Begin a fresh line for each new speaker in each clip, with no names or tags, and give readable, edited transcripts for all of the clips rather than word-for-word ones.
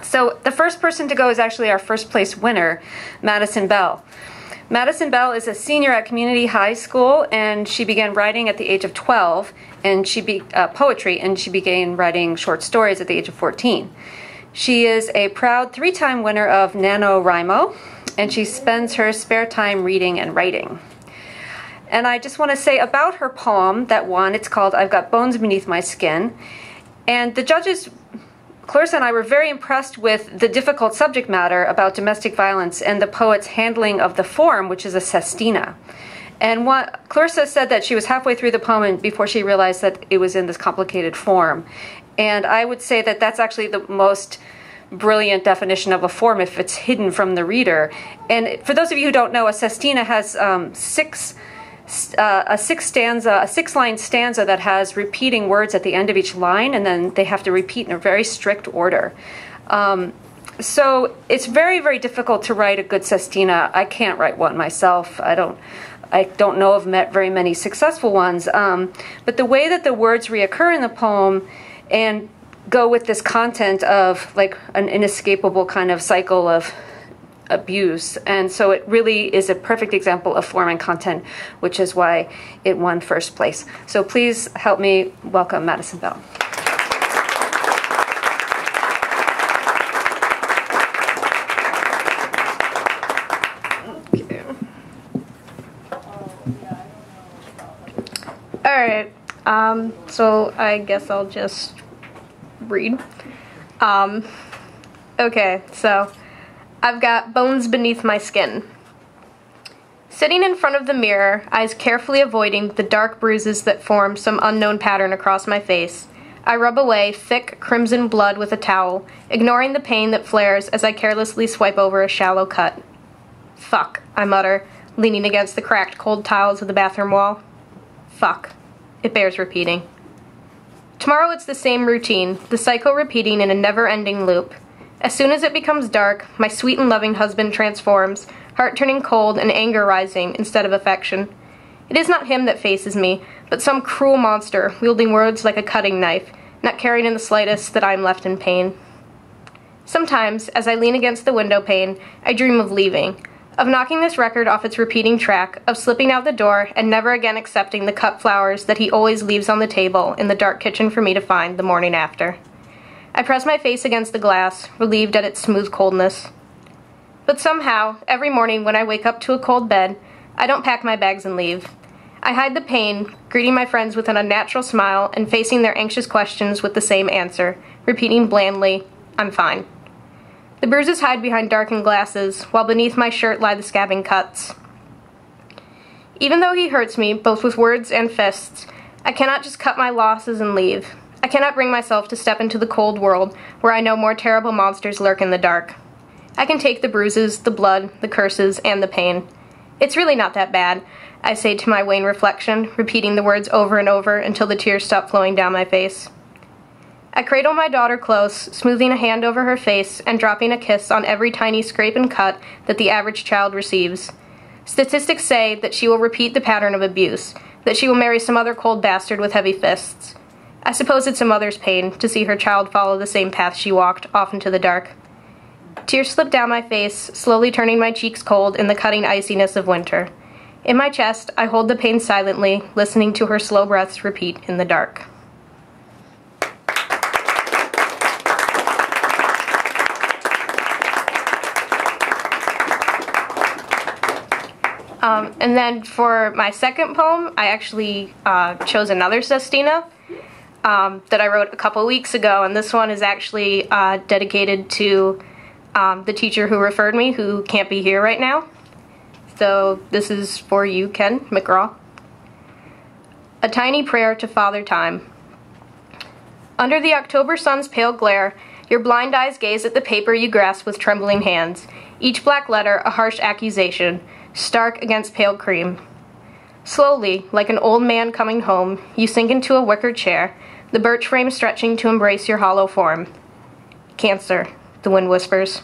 So the first person to go is actually our first place winner, Madison Bell. Madison Bell is a senior at Community High School, and she began writing at the age of 12, and poetry, and she began writing short stories at the age of 14. She is a proud 3-time winner of NaNoWriMo, and she spends her spare time reading and writing. And I just want to say about her poem that won, it's called I've Got Bones Beneath My Skin, and the judges, Clarissa and I, were very impressed with the difficult subject matter about domestic violence and the poet's handling of the form, which is a sestina. And Clarissa said that she was halfway through the poem before she realized that it was in this complicated form. And I would say that that's actually the most brilliant definition of a form if it's hidden from the reader. And for those of you who don't know, a sestina has a six-line stanza that has repeating words at the end of each line, and then they have to repeat in a very strict order. So it's very, very difficult to write a good sestina. I can't write one myself. I don't know of very many successful ones. But the way that the words reoccur in the poem and go with this content of like an inescapable kind of cycle of abuse, and so it really is a perfect example of form and content, which is why it won first place. So please help me welcome Madison Bell. Okay.
All right, so I guess I'll just read. Okay, so I've got bones beneath my skin. Sitting in front of the mirror, eyes carefully avoiding the dark bruises that form some unknown pattern across my face, I rub away thick crimson blood with a towel, ignoring the pain that flares as I carelessly swipe over a shallow cut. Fuck, I mutter, leaning against the cracked cold tiles of the bathroom wall. Fuck. It bears repeating. Tomorrow it's the same routine, the cycle repeating in a never-ending loop. As soon as it becomes dark, my sweet and loving husband transforms, heart turning cold and anger rising instead of affection. It is not him that faces me, but some cruel monster wielding words like a cutting knife, not caring in the slightest that I am left in pain. Sometimes, as I lean against the window pane, I dream of leaving, of knocking this record off its repeating track, of slipping out the door and never again accepting the cut flowers that he always leaves on the table in the dark kitchen for me to find the morning after. I press my face against the glass, relieved at its smooth coldness. But somehow, every morning when I wake up to a cold bed, I don't pack my bags and leave. I hide the pain, greeting my friends with an unnatural smile and facing their anxious questions with the same answer, repeating blandly, "I'm fine." The bruises hide behind darkened glasses, while beneath my shirt lie the scabbing cuts. Even though he hurts me, both with words and fists, I cannot just cut my losses and leave. I cannot bring myself to step into the cold world where I know more terrible monsters lurk in the dark. I can take the bruises, the blood, the curses, and the pain. It's really not that bad, I say to my wan reflection, repeating the words over and over until the tears stop flowing down my face. I cradle my daughter close, smoothing a hand over her face and dropping a kiss on every tiny scrape and cut that the average child receives. Statistics say that she will repeat the pattern of abuse, that she will marry some other cold bastard with heavy fists. I suppose it's a mother's pain to see her child follow the same path she walked, off into the dark. Tears slip down my face, slowly turning my cheeks cold in the cutting iciness of winter. In my chest, I hold the pain silently, listening to her slow breaths repeat in the dark. And then for my second poem, I actually chose another sestina that I wrote a couple weeks ago, and this one is actually dedicated to the teacher who referred me, who can't be here right now. So this is for you, Ken McGraw. A tiny prayer to Father Time. Under the October sun's pale glare, your blind eyes gaze at the paper you grasp with trembling hands, each black letter a harsh accusation, stark against pale cream. Slowly, like an old man coming home, you sink into a wicker chair, the birch frame stretching to embrace your hollow form. Cancer, the wind whispers.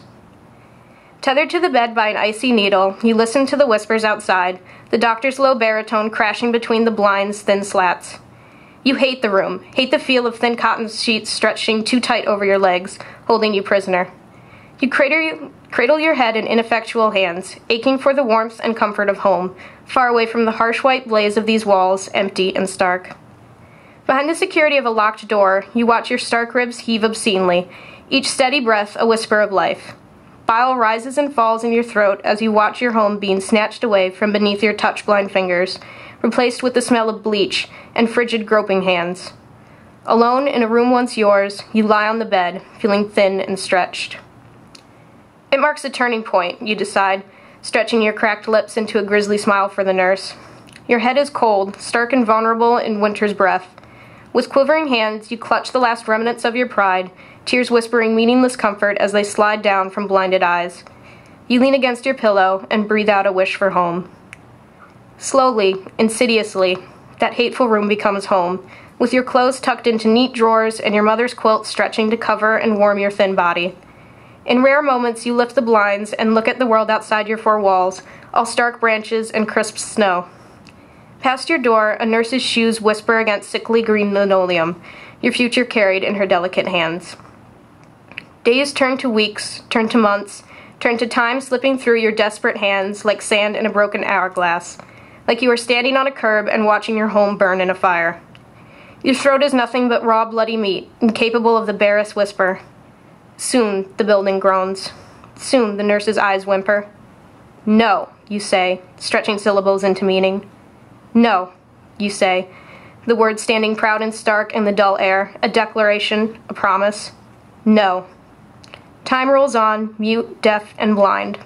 Tethered to the bed by an icy needle, you listen to the whispers outside, the doctor's low baritone crashing between the blind's thin slats. You hate the room, hate the feel of thin cotton sheets stretching too tight over your legs, holding you prisoner. You cradle your head in ineffectual hands, aching for the warmth and comfort of home, far away from the harsh white blaze of these walls, empty and stark. Behind the security of a locked door, you watch your stark ribs heave obscenely, each steady breath a whisper of life. Bile rises and falls in your throat as you watch your home being snatched away from beneath your touch-blind fingers, replaced with the smell of bleach and frigid groping hands. Alone in a room once yours, you lie on the bed, feeling thin and stretched. It marks a turning point, you decide, stretching your cracked lips into a grisly smile for the nurse. Your head is cold, stark and vulnerable in winter's breath. With quivering hands, you clutch the last remnants of your pride, tears whispering meaningless comfort as they slide down from blinded eyes. You lean against your pillow and breathe out a wish for home. Slowly, insidiously, that hateful room becomes home, with your clothes tucked into neat drawers and your mother's quilt stretching to cover and warm your thin body. In rare moments, you lift the blinds and look at the world outside your four walls, all stark branches and crisp snow. Past your door, a nurse's shoes whisper against sickly green linoleum, your future carried in her delicate hands. Days turn to weeks, turn to months, turn to time slipping through your desperate hands like sand in a broken hourglass, like you are standing on a curb and watching your home burn in a fire. Your throat is nothing but raw, bloody meat, incapable of the barest whisper. Soon, the building groans. Soon, the nurse's eyes whimper. No, you say, stretching syllables into meaning. No, you say, the words standing proud and stark in the dull air, a declaration, a promise. No. Time rolls on, mute, deaf, and blind.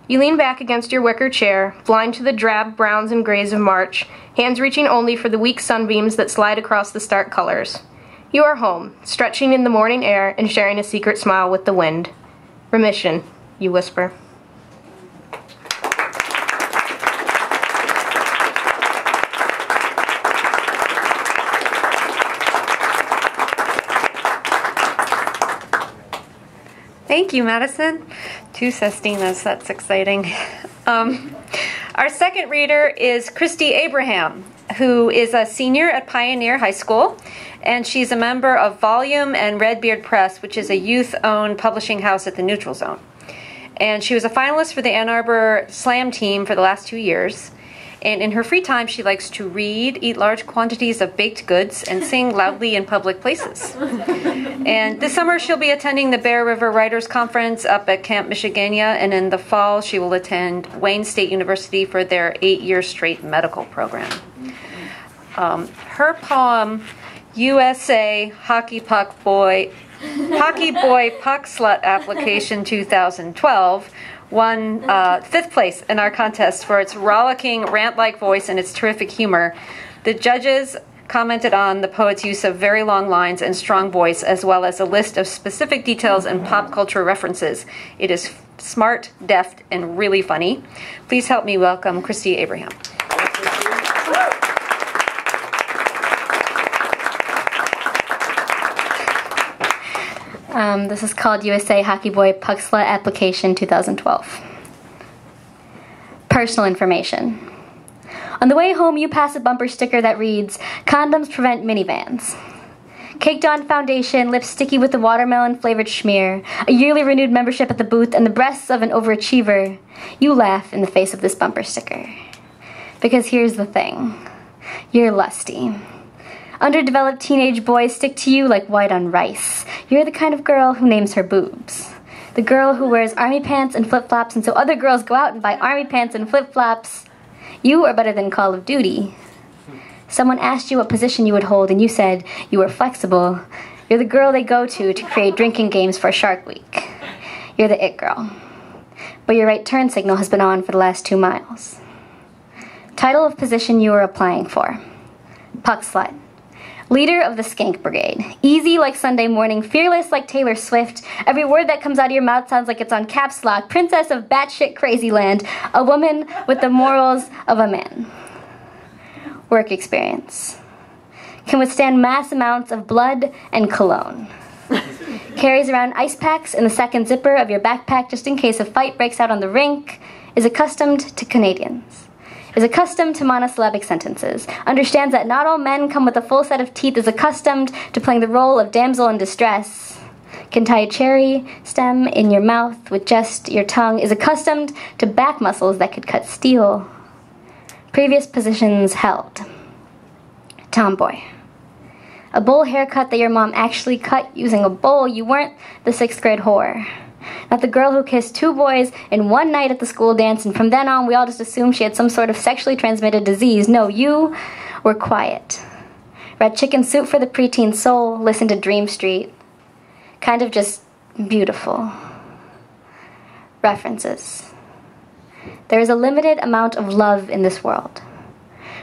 You lean back against your wicker chair, blind to the drab browns and grays of March, hands reaching only for the weak sunbeams that slide across the stark colors. You are home, stretching in the morning air and sharing a secret smile with the wind. Remission, you whisper.
Thank you, Madison. Two sestinas, that's exciting. Our second reader is Kristy Abraham, who is a senior at Pioneer High School, and she's a member of Volume and Redbeard Press, which is a youth-owned publishing house at the Neutral Zone. And she was a finalist for the Ann Arbor Slam team for the last 2 years. And in her free time, she likes to read, eat large quantities of baked goods, and sing loudly in public places. And this summer, she'll be attending the Bear River Writers Conference up at Camp Michigania, and in the fall, she will attend Wayne State University for their 8-year straight medical program. Her poem, USA Hockey Boy Puck Slut Application 2012, won 5th place in our contest for its rollicking, rant-like voice and its terrific humor. The judges commented on the poet's use of very long lines and strong voice, as well as a list of specific details and pop culture references. It is smart, deft, and really funny. Please help me welcome Kristy Abraham.
This is called USA Hockey Boy Puck Slut Application 2012. Personal information. On the way home, you pass a bumper sticker that reads, "Condoms prevent minivans." Caked on foundation, lips sticky with the watermelon-flavored schmear, a yearly renewed membership at the booth, and the breasts of an overachiever, you laugh in the face of this bumper sticker. Because here's the thing. You're lusty. Underdeveloped teenage boys stick to you like white on rice. You're the kind of girl who names her boobs. The girl who wears army pants and flip-flops, and so other girls go out and buy army pants and flip-flops. You are better than Call of Duty. Someone asked you what position you would hold, and you said you were flexible. You're the girl they go to create drinking games for Shark Week. You're the it girl. But your right turn signal has been on for the last 2 miles. Title of position you are applying for. Puck Slut. Leader of the Skank Brigade. Easy like Sunday morning, fearless like Taylor Swift. Every word that comes out of your mouth sounds like it's on caps lock. Princess of batshit crazy land. A woman with the morals of a man. Work experience. Can withstand mass amounts of blood and cologne. Carries around ice packs in the second zipper of your backpack just in case a fight breaks out on the rink. Is accustomed to Canadians. Is accustomed to monosyllabic sentences, understands that not all men come with a full set of teeth, is accustomed to playing the role of damsel in distress, can tie a cherry stem in your mouth with just your tongue, is accustomed to back muscles that could cut steel. Previous positions held. Tomboy. A bowl haircut that your mom actually cut using a bowl. You weren't the 6th grade whore. Not the girl who kissed 2 boys in one night at the school dance, and from then on we all just assumed she had some sort of sexually transmitted disease. No, you were quiet. Read Chicken Soup for the Preteen Soul, listened to Dream Street. Kind of just beautiful. References. There is a limited amount of love in this world.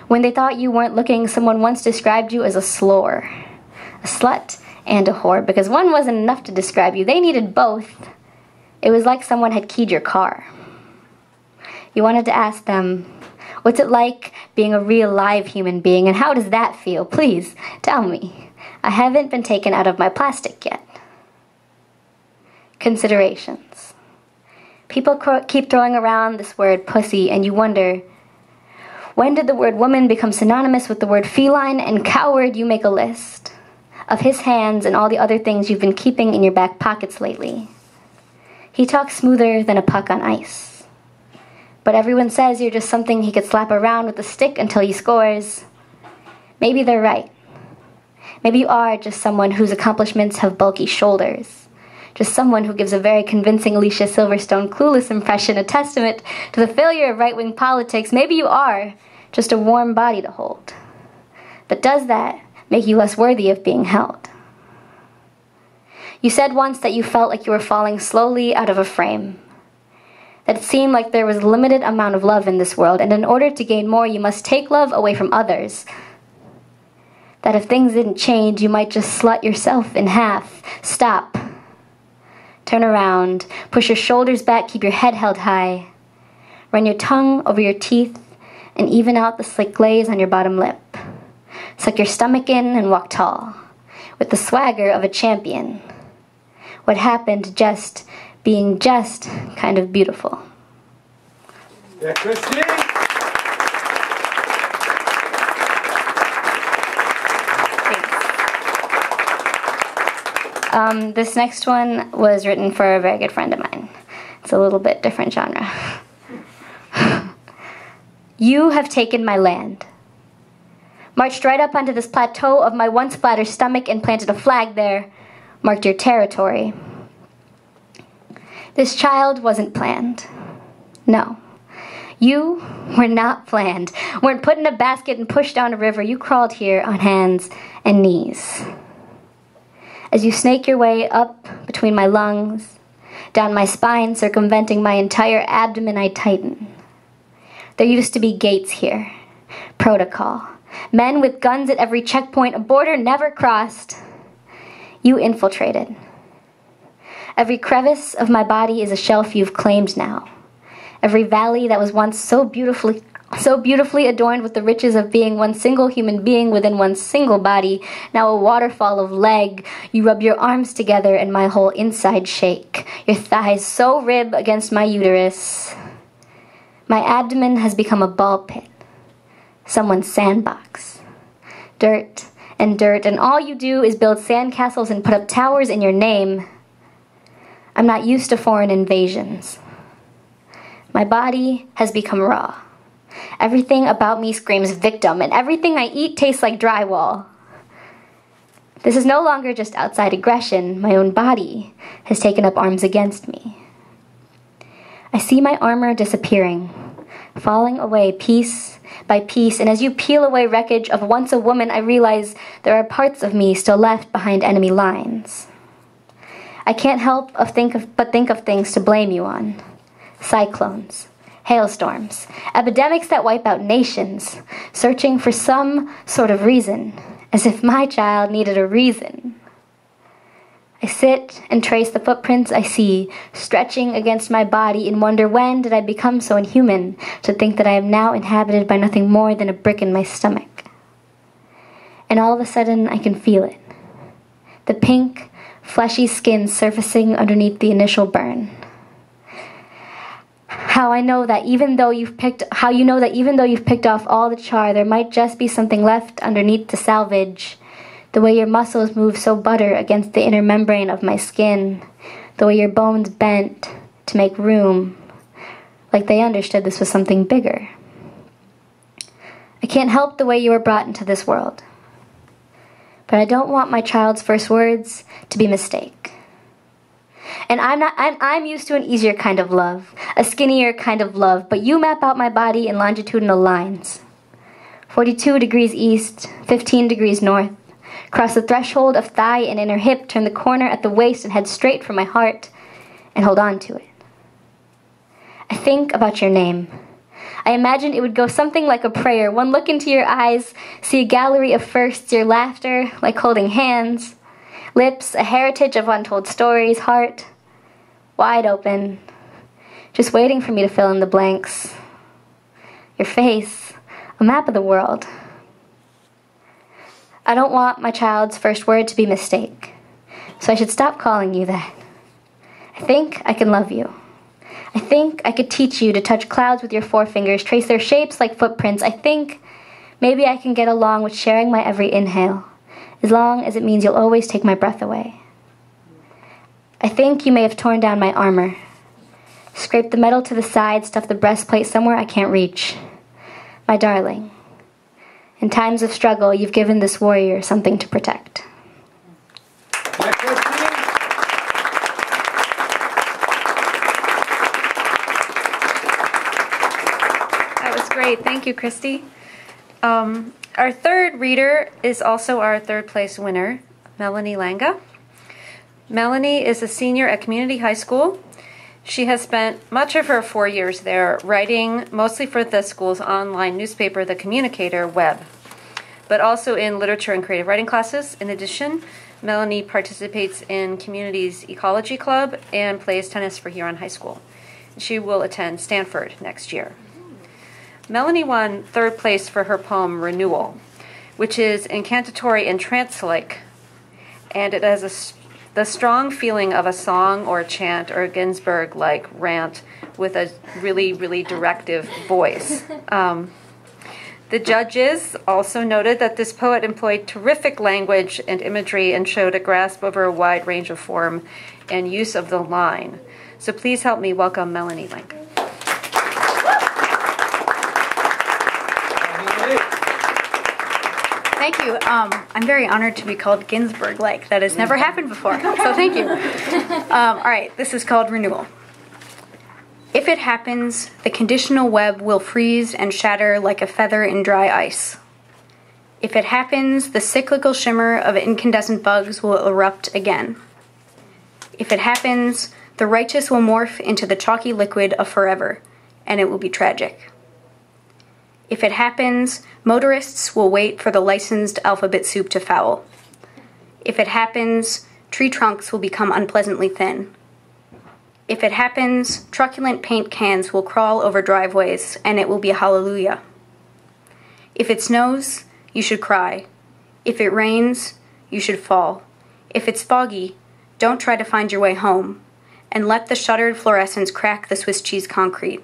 When they thought you weren't looking, someone once described you as a slore, a slut, and a whore, because one wasn't enough to describe you. They needed both. It was like someone had keyed your car. You wanted to ask them, what's it like being a real live human being, and how does that feel? Please, tell me. I haven't been taken out of my plastic yet. Considerations. People keep throwing around this word pussy, and you wonder, when did the word woman become synonymous with the word feline and coward? You make a list of his hands and all the other things you've been keeping in your back pockets lately. He talks smoother than a puck on ice. But everyone says you're just something he could slap around with a stick until he scores. Maybe they're right. Maybe you are just someone whose accomplishments have bulky shoulders. Just someone who gives a very convincing Alicia Silverstone clueless impression, a testament to the failure of right-wing politics. Maybe you are just a warm body to hold. But does that make you less worthy of being held? You said once that you felt like you were falling slowly out of a frame. That it seemed like there was a limited amount of love in this world, and in order to gain more, you must take love away from others. That if things didn't change, you might just slut yourself in half. Stop. Turn around, push your shoulders back, keep your head held high. Run your tongue over your teeth and even out the slick glaze on your bottom lip. Suck your stomach in and walk tall, with the swagger of a champion. What happened just being just kind of beautiful.
Yeah, Kristy.
This next one was written for a very good friend of mine. It's a little bit different genre. You have taken my land. Marched right up onto this plateau of my once flatter stomach and planted a flag there, marked your territory. This child wasn't planned. No. You were not planned. Weren't put in a basket and pushed down a river. You crawled here on hands and knees. As you snake your way up between my lungs, down my spine, circumventing my entire abdomen, I tighten. There used to be gates here. Protocol. Men with guns at every checkpoint, a border never crossed. You infiltrated. Every crevice of my body is a shelf you've claimed now. Every valley that was once so beautifully adorned with the riches of being one single human being within one single body, now a waterfall of leg. You rub your arms together and my whole inside shake. Your thighs so rib against my uterus. My abdomen has become a ball pit. Someone's sandbox. Dirt, and all you do is build sandcastles and put up towers in your name. I'm not used to foreign invasions. My body has become raw. Everything about me screams victim, and everything I eat tastes like drywall. This is no longer just outside aggression. My own body has taken up arms against me. I see my armor disappearing, falling away piece by piece, and as you peel away wreckage of once a woman, I realize there are parts of me still left behind enemy lines. I can't help but think of things to blame you on. Cyclones, hailstorms, epidemics that wipe out nations, searching for some sort of reason, as if my child needed a reason. I sit and trace the footprints I see, stretching against my body, and wonder when did I become so inhuman to think that I am now inhabited by nothing more than a brick in my stomach. And all of a sudden I can feel it. The pink, fleshy skin surfacing underneath the initial burn. How you know that even though you've picked off all the char, there might just be something left underneath to salvage. The way your muscles move so butter against the inner membrane of my skin. The way your bones bent to make room, like they understood this was something bigger. I can't help the way you were brought into this world. But I don't want my child's first words to be mistake. And I'm used to an easier kind of love, a skinnier kind of love, but you map out my body in longitudinal lines. 42 degrees east, 15 degrees north. Cross the threshold of thigh and inner hip, turn the corner at the waist and head straight for my heart, and hold on to it. I think about your name. I imagine it would go something like a prayer. One look into your eyes, see a gallery of firsts, your laughter, like holding hands. Lips, a heritage of untold stories, heart, wide open, just waiting for me to fill in the blanks. Your face, a map of the world. I don't want my child's first word to be mistake, so I should stop calling you that. I think I can love you. I think I could teach you to touch clouds with your forefingers, trace their shapes like footprints. I think maybe I can get along with sharing my every inhale, as long as it means you'll always take my breath away. I think you may have torn down my armor, scraped the metal to the side, stuffed the breastplate somewhere I can't reach. My darling, in times of struggle, you've given this warrior something to protect.
Great, thank you, Kristy. Our third reader is also our third place winner, Melanie Langa. Melanie is a senior at Community High School. She has spent much of her 4 years there writing mostly for the school's online newspaper, The Communicator Web, but also in literature and creative writing classes. In addition, Melanie participates in Community's Ecology Club and plays tennis for Huron High School. She will attend Stanford next year. Melanie won third place for her poem Renewal, which is incantatory and trance-like, and it has the strong feeling of a song or a chant or a Ginsberg-like rant with a really, really directive voice. The judges also noted that this poet employed terrific language and imagery and showed a grasp over a wide range of form and use of the line. So please help me welcome Melanie Langa.
Thank you. I'm very honored to be called Ginsberg-like. That has never happened before, so thank you. All right, this is called Renewal. If it happens, the conditional web will freeze and shatter like a feather in dry ice. If it happens, the cyclical shimmer of incandescent bugs will erupt again. If it happens, the righteous will morph into the chalky liquid of forever, and it will be tragic. If it happens, motorists will wait for the licensed alphabet soup to foul. If it happens, tree trunks will become unpleasantly thin. If it happens, truculent paint cans will crawl over driveways, and it will be a hallelujah. If it snows, you should cry. If it rains, you should fall. If it's foggy, don't try to find your way home, and let the shuttered fluorescence crack the Swiss cheese concrete.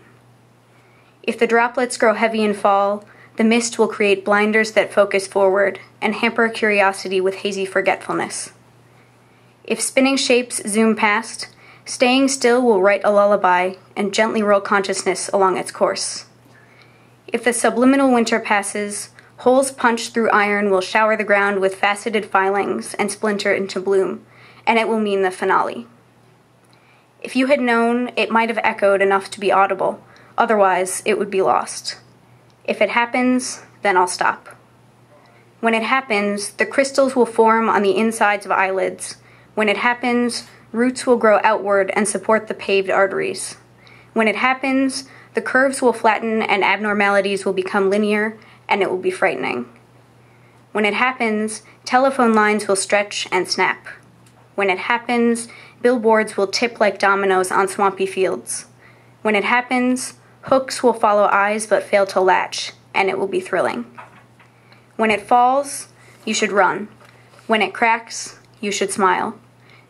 If the droplets grow heavy and fall, the mist will create blinders that focus forward and hamper curiosity with hazy forgetfulness. If spinning shapes zoom past, staying still will write a lullaby and gently roll consciousness along its course. If the subliminal winter passes, holes punched through iron will shower the ground with faceted filings and splinter into bloom, and it will mean the finale. If you had known, it might have echoed enough to be audible. Otherwise, it would be lost. If it happens, then I'll stop. When it happens, the crystals will form on the insides of eyelids. When it happens, roots will grow outward and support the paved arteries. When it happens, the curves will flatten and abnormalities will become linear, and it will be frightening. When it happens, telephone lines will stretch and snap. When it happens, billboards will tip like dominoes on swampy fields. When it happens, hooks will follow eyes but fail to latch, and it will be thrilling. When it falls, you should run. When it cracks, you should smile.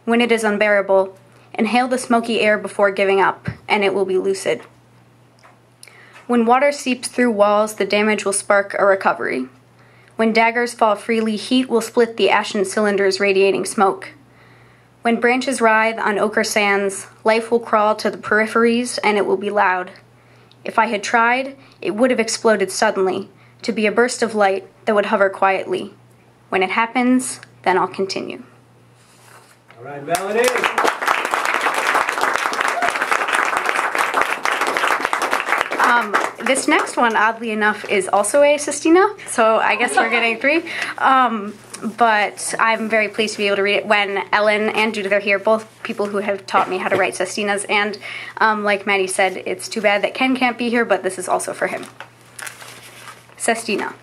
When it is unbearable, inhale the smoky air before giving up, and it will be lucid. When water seeps through walls, the damage will spark a recovery. When daggers fall freely, heat will split the ashen cylinders radiating smoke. When branches writhe on ochre sands, life will crawl to the peripheries and it will be loud. If I had tried, it would have exploded suddenly, to be a burst of light that would hover quietly. When it happens, then I'll continue.
All right, Melanie.
This next one, oddly enough, is also a sestina, so I guess we're getting 3. But I'm very pleased to be able to read it when Ellen and Judith are here, both people who have taught me how to write sestinas. And like Maddie said, it's too bad that Ken can't be here, but this is also for him. Sestina.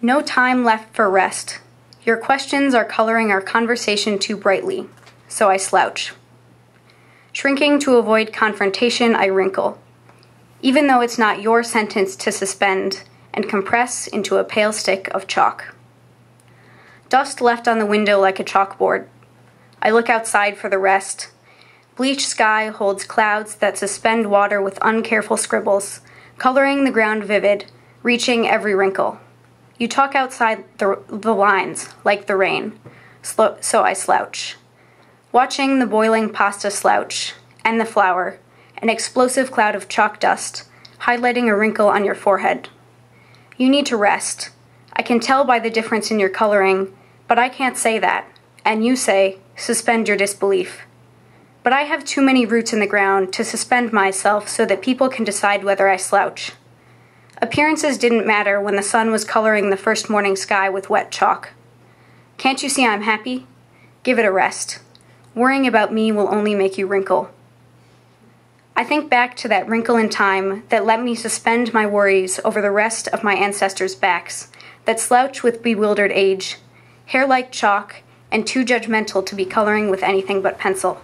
No time left for rest. Your questions are coloring our conversation too brightly, so I slouch. Shrinking to avoid confrontation, I wrinkle. Even though it's not your sentence to suspend, and compress into a pale stick of chalk. Dust left on the window like a chalkboard. I look outside for the rest. Bleached sky holds clouds that suspend water with uncareful scribbles, coloring the ground vivid, reaching every wrinkle. You talk outside the lines, like the rain, so I slouch. Watching the boiling pasta slouch, and the flour, an explosive cloud of chalk dust, highlighting a wrinkle on your forehead. You need to rest. I can tell by the difference in your coloring, but I can't say that. And you say, suspend your disbelief. But I have too many roots in the ground to suspend myself so that people can decide whether I slouch. Appearances didn't matter when the sun was coloring the first morning sky with wet chalk. Can't you see I'm happy? Give it a rest. Worrying about me will only make you wrinkle. I think back to that wrinkle in time that let me suspend my worries over the rest of my ancestors' backs, that slouch with bewildered age, hair like chalk, and too judgmental to be coloring with anything but pencil.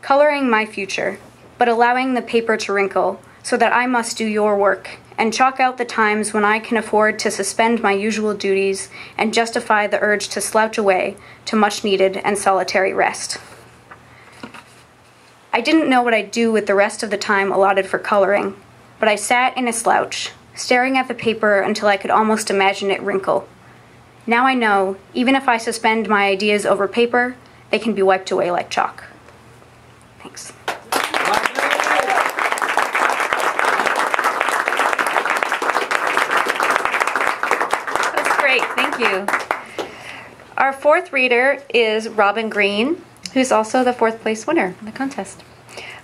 Coloring my future, but allowing the paper to wrinkle so that I must do your work and chalk out the times when I can afford to suspend my usual duties and justify the urge to slouch away to much-needed and solitary rest. I didn't know what I'd do with the rest of the time allotted for coloring, but I sat in a slouch, staring at the paper until I could almost imagine it wrinkle. Now I know, even if I suspend my ideas over paper, they can be wiped away like chalk. Thanks.
That's great, thank you. Our 4th reader is Robin Green, who's also the 4th place winner in the contest.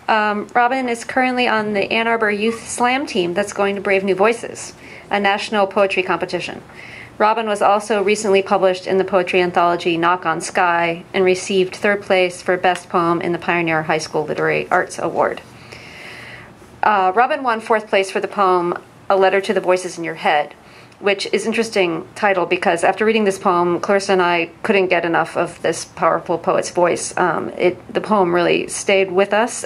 Robin is currently on the Ann Arbor Youth Slam team that's going to Brave New Voices, a national poetry competition. Robin was also recently published in the poetry anthology Knock on Sky and received 3rd place for Best Poem in the Pioneer High School Literary Arts Award. Robin won 4th place for the poem A Letter to the Voices in Your Head, which is an interesting title because after reading this poem, Clarissa and I couldn't get enough of this powerful poet's voice. The poem really stayed with us.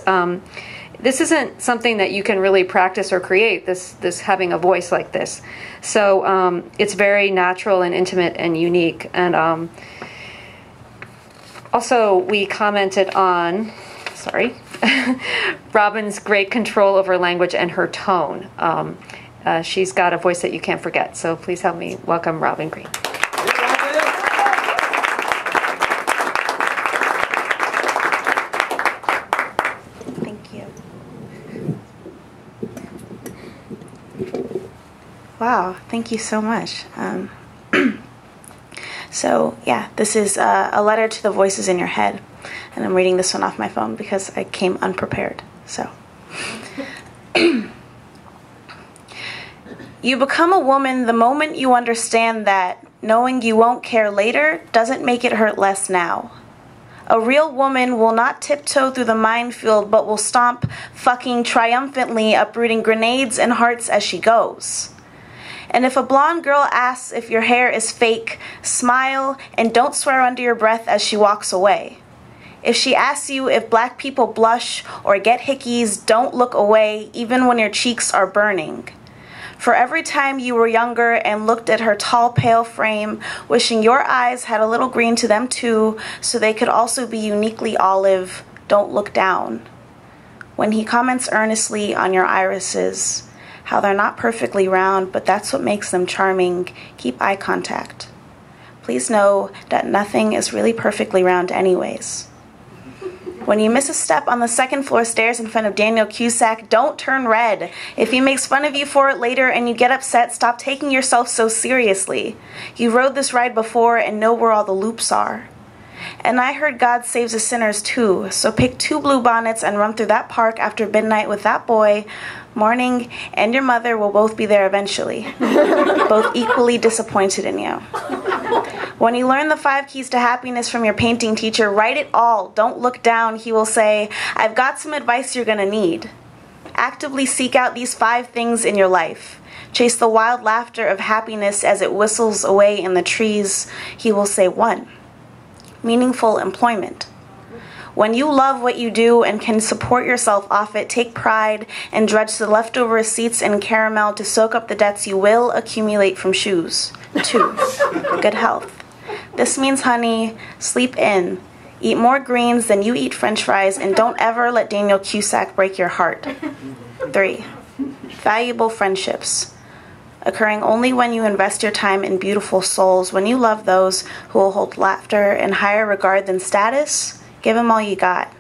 This isn't something that you can really practice or create, this having a voice like this. So it's very natural and intimate and unique. And also we commented on, Robin's great control over language and her tone. She's got a voice that you can't forget. So please help me welcome Robin Green.
Wow, thank you so much. So yeah, this is a letter to the voices in your head, and I'm reading this one off my phone because I came unprepared. So, you become a woman the moment you understand that knowing you won't care later doesn't make it hurt less now. A real woman will not tiptoe through the minefield, but will stomp fucking triumphantly, uprooting grenades and hearts as she goes. And if a blonde girl asks if your hair is fake, smile and don't swear under your breath as she walks away. If she asks you if black people blush or get hickeys, don't look away even when your cheeks are burning. For every time you were younger and looked at her tall, pale frame, wishing your eyes had a little green to them too, so they could also be uniquely olive, don't look down. When he comments earnestly on your irises, how they're not perfectly round, but that's what makes them charming. Keep eye contact. Please know that nothing is really perfectly round anyways. When you miss a step on the second floor stairs in front of Daniel Cusack, don't turn red. If he makes fun of you for it later and you get upset, stop taking yourself so seriously. You rode this ride before and know where all the loops are. And I heard God saves the sinners too, so pick 2 blue bonnets and run through that park after midnight with that boy. Morning and your mother will both be there eventually, both equally disappointed in you. When you learn the 5 keys to happiness from your painting teacher, write it all. Don't look down. He will say, I've got some advice you're going to need. Actively seek out these 5 things in your life. Chase the wild laughter of happiness as it whistles away in the trees. He will say 1. Meaningful employment. When you love what you do and can support yourself off it, take pride and dredge the leftover receipts and caramel to soak up the debts you will accumulate from shoes. 2. Good health. This means, honey, sleep in. Eat more greens than you eat french fries, and don't ever let Daniel Cusack break your heart. 3. Valuable friendships. Occurring only when you invest your time in beautiful souls. When you love those who will hold laughter in higher regard than status, give them all you got.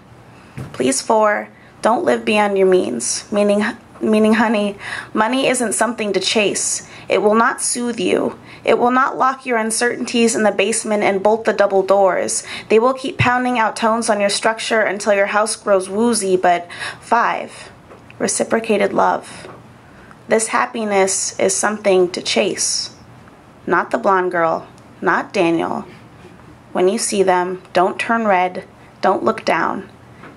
Please 4, don't live beyond your means. Meaning, honey, money isn't something to chase. It will not soothe you. It will not lock your uncertainties in the basement and bolt the double doors. They will keep pounding out tones on your structure until your house grows woozy. But 5, reciprocated love. This happiness is something to chase. Not the blonde girl, not Daniel. When you see them, don't turn red, don't look down.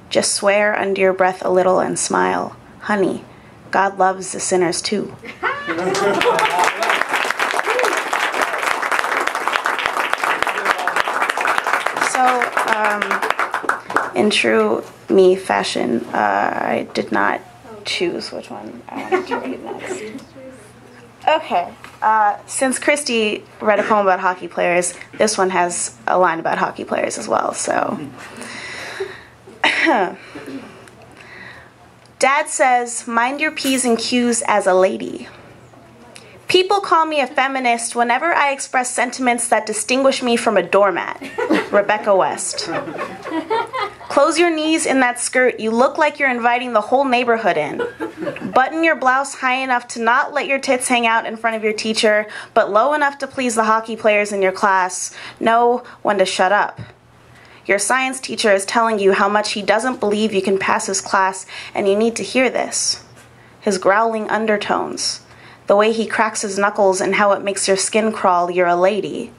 Just swear under your breath a little and smile. Honey, God loves the sinners too. So, in true me fashion, I did not choose which one I wanted to read next. Okay, since Kristy read a poem about hockey players, this one has a line about hockey players as well, so. Dad says, mind your P's and Q's as a lady. People call me a feminist whenever I express sentiments that distinguish me from a doormat. Rebecca West. Close your knees in that skirt. You look like you're inviting the whole neighborhood in. Button your blouse high enough to not let your tits hang out in front of your teacher, but low enough to please the hockey players in your class. Know when to shut up. Your science teacher is telling you how much he doesn't believe you can pass his class, and you need to hear this. His growling undertones. The way he cracks his knuckles and how it makes your skin crawl, you're a lady.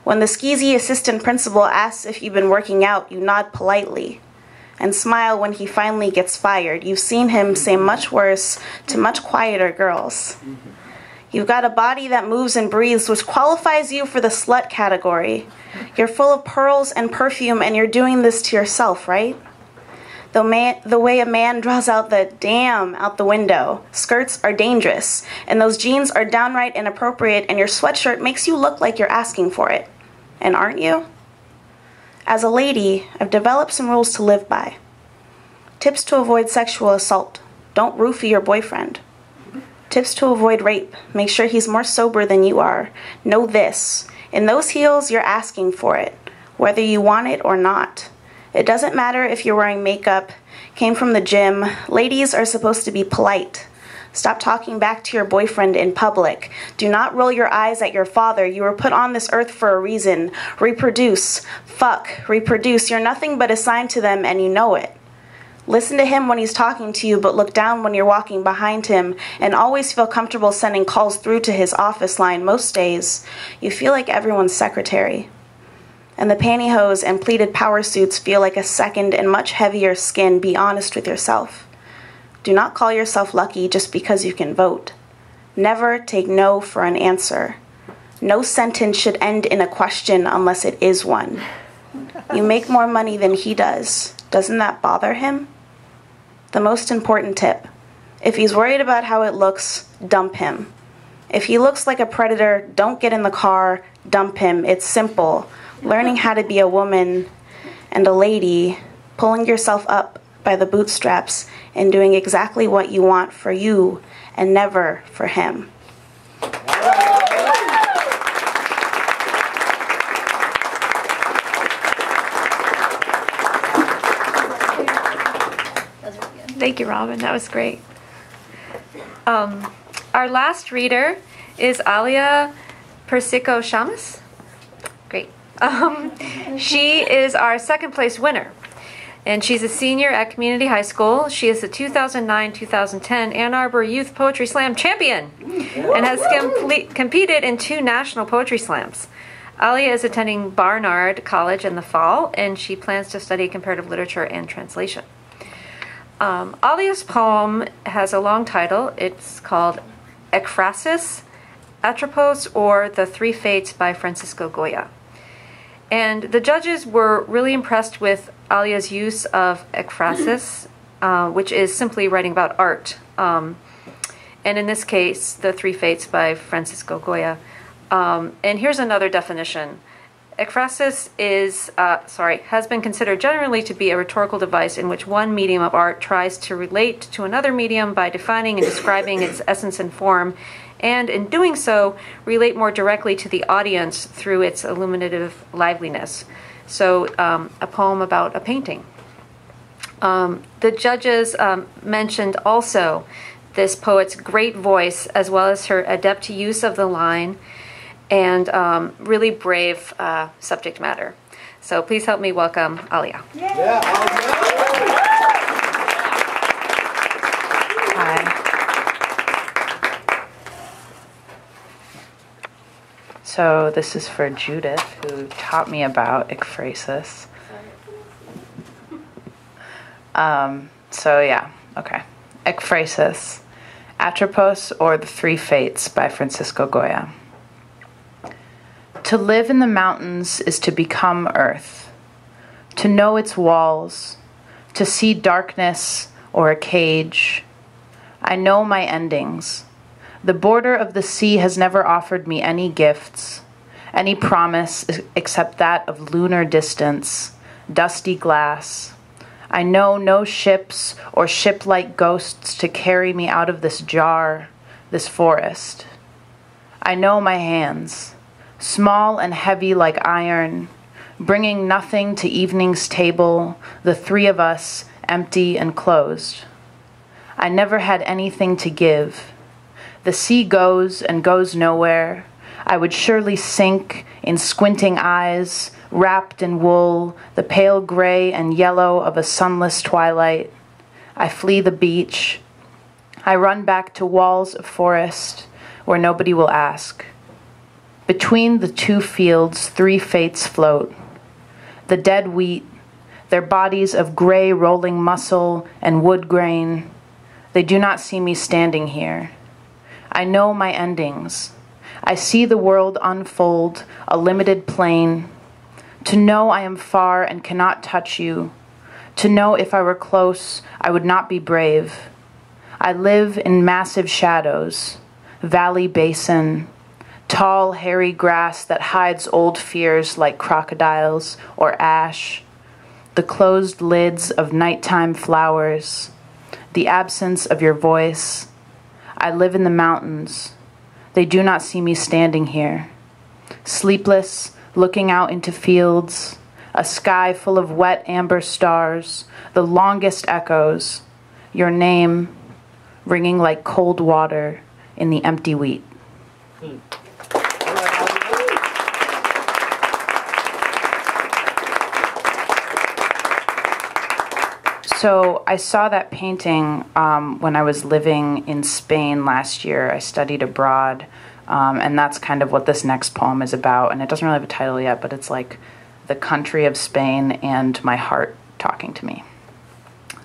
When the skeezy assistant principal asks if you've been working out, you nod politely and smile when he finally gets fired. You've seen him say much worse to much quieter girls. You've got a body that moves and breathes, which qualifies you for the slut category. You're full of pearls and perfume, and you're doing this to yourself, right? The way a man draws out the damn out the window. Skirts are dangerous, and those jeans are downright inappropriate, and your sweatshirt makes you look like you're asking for it. And aren't you? As a lady, I've developed some rules to live by. Tips to avoid sexual assault. Don't roofie your boyfriend. Tips to avoid rape. Make sure he's more sober than you are. Know this. In those heels, you're asking for it, whether you want it or not. It doesn't matter if you're wearing makeup, came from the gym. Ladies are supposed to be polite. Stop talking back to your boyfriend in public. Do not roll your eyes at your father. You were put on this earth for a reason. Reproduce. Fuck. Reproduce. You're nothing but a sign to them, and you know it. Listen to him when he's talking to you, but look down when you're walking behind him, and always feel comfortable sending calls through to his office line. Most days, you feel like everyone's secretary. And the pantyhose and pleated power suits feel like a second and much heavier skin. Be honest with yourself. Do not call yourself lucky just because you can vote. Never take no for an answer. No sentence should end in a question unless it is one. You make more money than he does. Doesn't that bother him? The most important tip. If he's worried about how it looks, dump him. If he looks like a predator, don't get in the car, dump him. It's simple. Learning how to be a woman and a lady, pulling yourself up by the bootstraps and doing exactly what you want for you and never for him.
Thank you, Robin. That was great. Our last reader is Alia Persico-Shammas. Great. She is our second place winner, and she's a senior at Community High School. She is the 2009-2010 Ann Arbor Youth Poetry Slam champion and has competed in 2 national poetry slams. Alia is attending Barnard College in the fall, and she plans to study comparative literature and translation. Alia's poem has a long title. It's called Ekphrasis, Atropos, or The Three Fates by Francisco Goya. And the judges were really impressed with Alia's use of ekphrasis, which is simply writing about art. And in this case, The Three Fates by Francisco Goya. And here's another definition. Ekphrasis has been considered generally to be a rhetorical device in which one medium of art tries to relate to another medium by defining and describing its essence and form, and in doing so, relate more directly to the audience through its illuminative liveliness. So, a poem about a painting. The judges mentioned also this poet's great voice, as well as her adept use of the line, and really brave subject matter. So please help me welcome Alia.
Hi. So this is for Judith, who taught me about ekphrasis. Ekphrasis, Atropos, or The Three Fates by Francisco Goya. To live in the mountains is to become earth, to know its walls, to see darkness or a cage. I know my endings. The border of the sea has never offered me any gifts, any promise except that of lunar distance, dusty glass. I know no ships or ship-like ghosts to carry me out of this jar, this forest. I know my hands, small and heavy like iron, bringing nothing to evening's table, the three of us, empty and closed. I never had anything to give. The sea goes and goes nowhere. I would surely sink in squinting eyes, wrapped in wool, the pale gray and yellow of a sunless twilight. I flee the beach. I run back to walls of forest where nobody will ask. Between the two fields, three fates float. The dead wheat, their bodies of gray rolling muscle and wood grain. They do not see me standing here. I know my endings. I see the world unfold, a limited plain. To know I am far and cannot touch you. To know if I were close, I would not be brave. I live in massive shadows, valley basin, tall, hairy grass that hides old fears like crocodiles or ash, the closed lids of nighttime flowers, the absence of your voice. I live in the mountains. They do not see me standing here. Sleepless, looking out into fields, a sky full of wet amber stars, the longest echoes, your name ringing like cold water in the empty wheat. So I saw that painting when I was living in Spain last year. I studied abroad, and that's kind of what this next poem is about. And it doesn't really have a title yet, but it's like the country of Spain and my heart talking to me.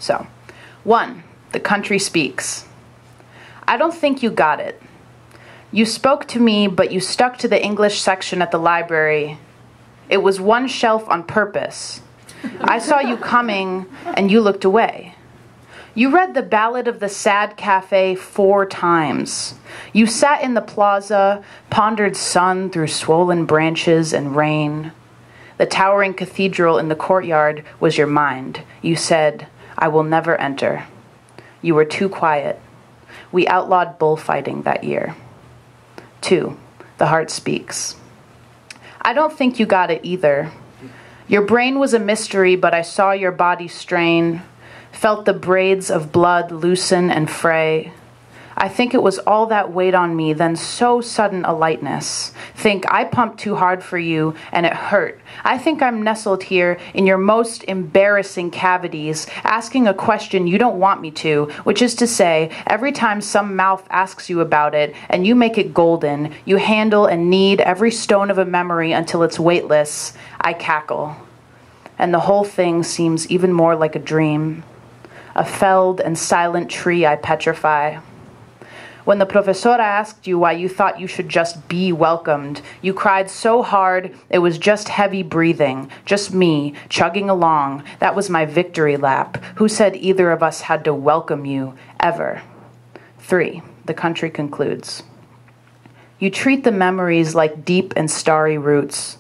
So, 1, the country speaks. I don't think you got it. You spoke to me, but you stuck to the English section at the library. It was one shelf on purpose. I saw you coming, and you looked away. You read The Ballad of the Sad Cafe 4 times. You sat in the plaza, pondered sun through swollen branches and rain. The towering cathedral in the courtyard was your mind. You said, I will never enter. You were too quiet. We outlawed bullfighting that year. 2. The Heart Speaks. I don't think you got it either. Your brain was a mystery, but I saw your body strain, felt the braids of blood loosen and fray. I think it was all that weight on me, then so sudden a lightness. Think I pumped too hard for you, and it hurt. I think I'm nestled here in your most embarrassing cavities, asking a question you don't want me to, which is to say, every time some mouth asks you about it, and you make it golden, you handle and knead every stone of a memory until it's weightless, I cackle. And the whole thing seems even more like a dream. A felled and silent tree I petrify. When the professora asked you why you thought you should just be welcomed, you cried so hard it was just heavy breathing, just me, chugging along. That was my victory lap. Who said either of us had to welcome you, ever? 3. The country concludes. You treat the memories like deep and starry roots.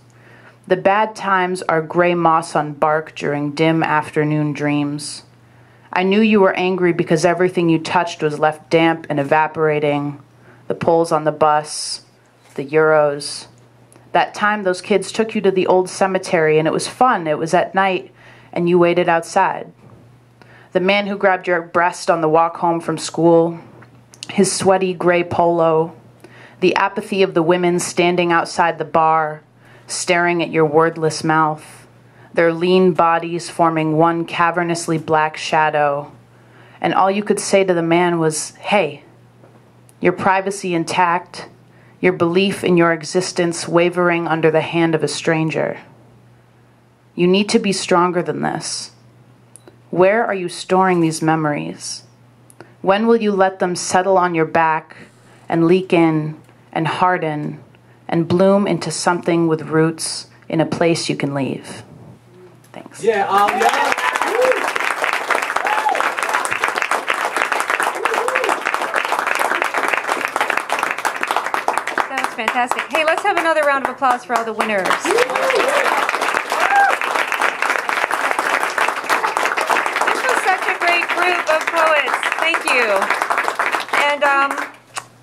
The bad times are gray moss on bark during dim afternoon dreams. I knew you were angry because everything you touched was left damp and evaporating. The poles on the bus, the euros. That time those kids took you to the old cemetery and it was fun. It was at night and you waited outside. The man who grabbed your breast on the walk home from school. His sweaty gray polo. The apathy of the women standing outside the bar, staring at your wordless mouth. Their lean bodies forming one cavernously black shadow. And all you could say to the man was, hey, your privacy intact, your belief in your existence wavering under the hand of a stranger. You need to be stronger than this. Where are you storing these memories? When will you let them settle on your back and leak in and harden and bloom into something with roots in a place you can leave? Thanks.
Yeah, Alia.
That was fantastic. Hey, let's have another round of applause for all the winners. This was such a great group of poets. Thank you. And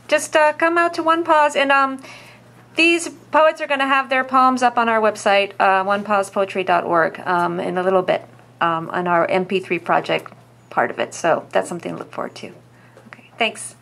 just come out to One Pause, and these poets are going to have their poems up on our website, onepausepoetry.org, in a little bit, on our MP3 project part of it. So that's something to look forward to. Okay, thanks.